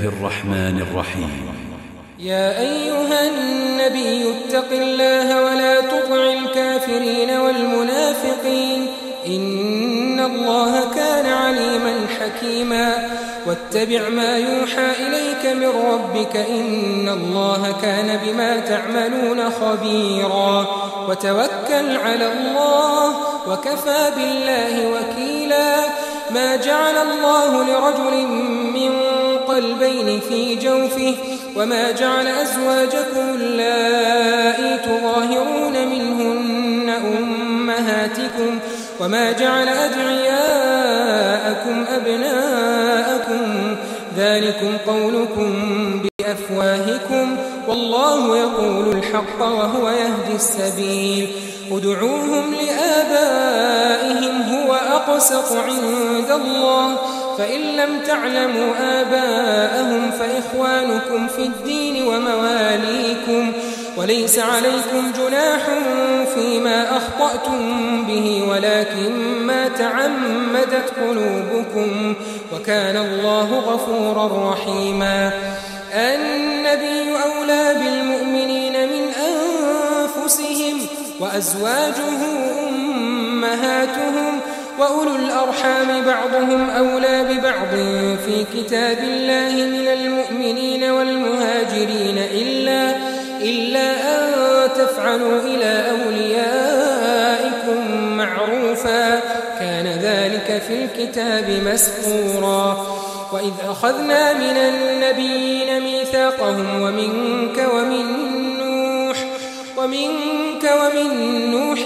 الرحمن الرحيم. يا أيها النبي اتق الله ولا تطع الكافرين والمنافقين إن الله كان عليما حكيما واتبع ما يوحى إليك من ربك إن الله كان بما تعملون خبيرا وتوكل على الله وكفى بالله وكيلا ما جعل الله لرجل من قلبين في جوفه وما جعل أزواجكم اللائي تظاهرون منهن أمهاتكم وما جعل أدعياءكم أبناءكم ذلكم قولكم بأفواهكم والله يقول الحق وهو يهدي السبيل ادعوهم لآبائهم هو أقسط عند الله فإن لم تعلموا آباءهم فإخوانكم في الدين ومواليكم وليس عليكم جناح فيما أخطأتم به ولكن ما تعمدت قلوبكم وكان الله غفورا رحيما النبي أولى بالمؤمنين من أنفسهم وأزواجه أمهاتهم وأولو الأرحام بعضهم أولى ببعض في كتاب الله من المؤمنين والمهاجرين إلا أن تفعلوا إلى أوليائكم معروفا كان ذلك في الكتاب مسطورا وإذ أخذنا من النبيين ميثاقهم ومنك ومن نوح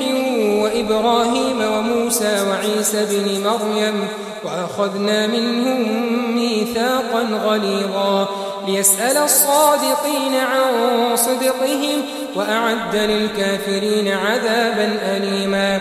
وإبراهيم وموسى وعيسى بن مريم وأخذنا منهم ميثاقا غليظا ليسأل الصادقين عن صدقهم وأعد للكافرين عذابا أليما